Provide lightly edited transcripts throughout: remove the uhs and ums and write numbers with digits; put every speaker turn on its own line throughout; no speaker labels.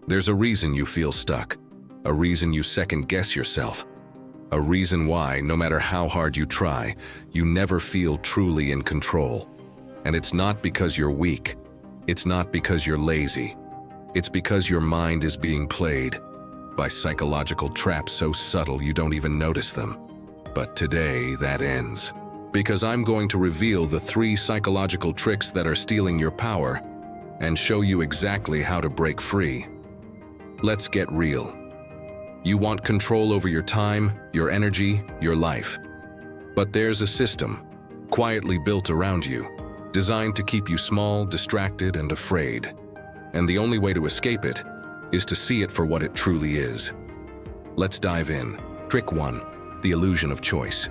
There's a reason you feel stuck, a reason you second-guess yourself, a reason why, no matter how hard you try, you never feel truly in control. And it's not because you're weak. It's not because you're lazy. It's because your mind is being played by psychological traps so subtle you don't even notice them. But today, that ends. Because I'm going to reveal the 3 psychological tricks that are stealing your power and show you exactly how to break free. Let's get real. You want control over your time, your energy, your life. But there's a system, quietly built around you, designed to keep you small, distracted, and afraid. And the only way to escape it is to see it for what it truly is. Let's dive in. Trick 1, the illusion of choice.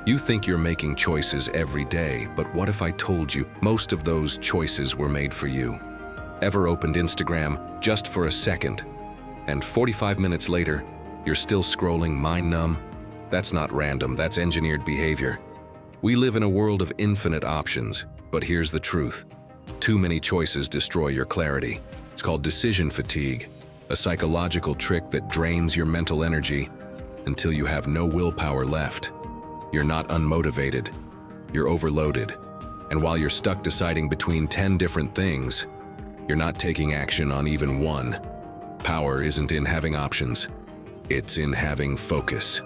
You think you're making choices every day, but what if I told you most of those choices were made for you? Ever opened Instagram just for a second, and 45 minutes later, you're still scrolling mind numb? That's not random, that's engineered behavior. We live in a world of infinite options, but here's the truth. Too many choices destroy your clarity. It's called decision fatigue, a psychological trick that drains your mental energy until you have no willpower left. You're not unmotivated, you're overloaded. And while you're stuck deciding between 10 different things, you're not taking action on even one. Power isn't in having options, it's in having focus.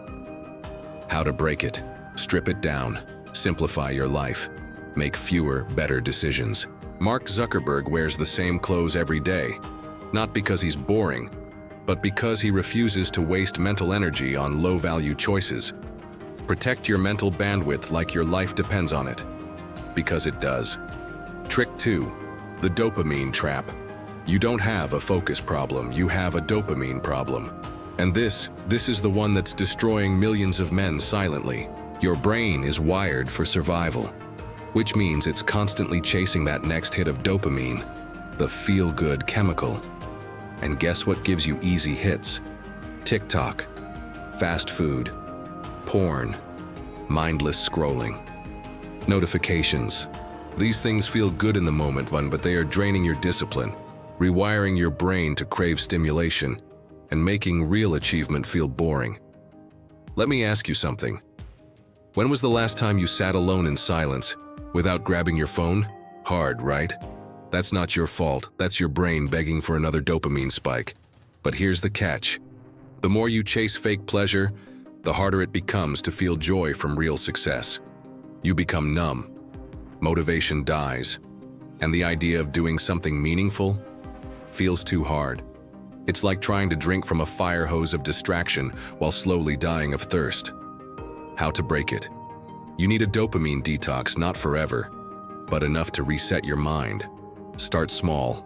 How to break it? Strip it down, simplify your life, make fewer, better decisions. Mark Zuckerberg wears the same clothes every day, not because he's boring, but because he refuses to waste mental energy on low-value choices. Protect your mental bandwidth like your life depends on it, because it does. Trick 2, the dopamine trap. You don't have a focus problem, you have a dopamine problem. And this is the one that's destroying millions of men silently. Your brain is wired for survival, which means it's constantly chasing that next hit of dopamine, the feel-good chemical. And guess what gives you easy hits? TikTok, fast food, porn, mindless scrolling, notifications. These things feel good in the moment, but they are draining your discipline, rewiring your brain to crave stimulation, and making real achievement feel boring. Let me ask you something. When was the last time you sat alone in silence, without grabbing your phone? Hard, right? That's not your fault, that's your brain begging for another dopamine spike. But here's the catch. The more you chase fake pleasure, the harder it becomes to feel joy from real success. You become numb. Motivation dies. And the idea of doing something meaningful feels too hard. It's like trying to drink from a fire hose of distraction while slowly dying of thirst. How to break it? You need a dopamine detox, not forever, but enough to reset your mind. Start small.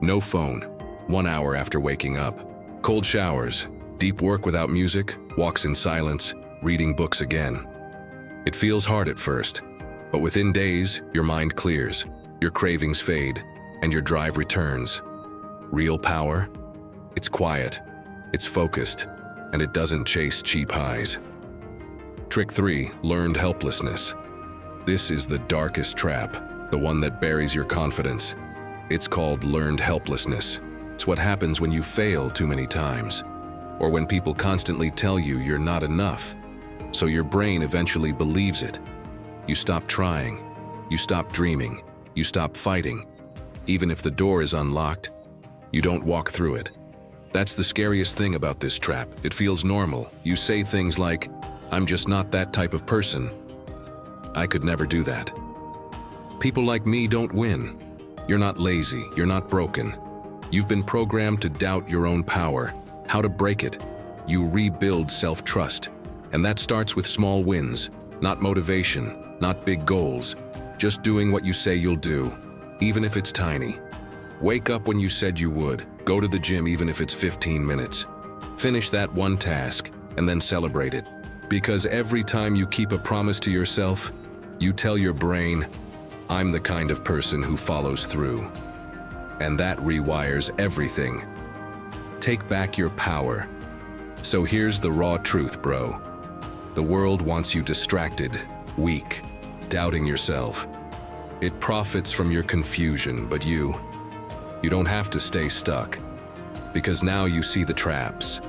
No phone, 1 hour after waking up. Cold showers, deep work without music, walks in silence, reading books again. It feels hard at first, but within days, your mind clears, your cravings fade, and your drive returns. Real power? It's quiet, it's focused, and it doesn't chase cheap highs. Trick 3, learned helplessness. This is the darkest trap, the one that buries your confidence. It's called learned helplessness. It's what happens when you fail too many times, or when people constantly tell you you're not enough. So your brain eventually believes it. You stop trying, you stop dreaming, you stop fighting. Even if the door is unlocked, you don't walk through it. That's the scariest thing about this trap. It feels normal. You say things like, "I'm just not that type of person. I could never do that. People like me don't win." You're not lazy, you're not broken. You've been programmed to doubt your own power. How to break it? You rebuild self-trust. And that starts with small wins, not motivation, not big goals. Just doing what you say you'll do, even if it's tiny. Wake up when you said you would. Go to the gym even if it's 15 minutes. Finish that one task and then celebrate it. Because every time you keep a promise to yourself, you tell your brain, "I'm the kind of person who follows through." And that rewires everything. Take back your power. So here's the raw truth, bro. The world wants you distracted, weak, doubting yourself. It profits from your confusion, but you don't have to stay stuck. Because now you see the traps.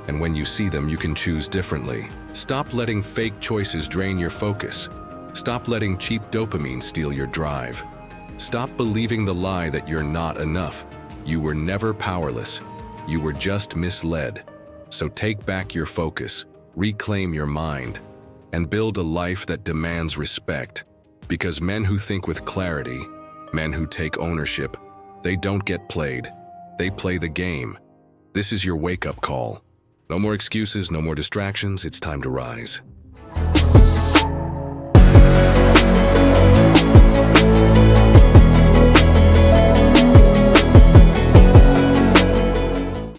And when you see them, you can choose differently. Stop letting fake choices drain your focus. Stop letting cheap dopamine steal your drive. Stop believing the lie that you're not enough. You were never powerless. You were just misled. So take back your focus, reclaim your mind, and build a life that demands respect. Because men who think with clarity, men who take ownership, they don't get played. They play the game. This is your wake-up call. No more excuses, no more distractions, it's time to rise.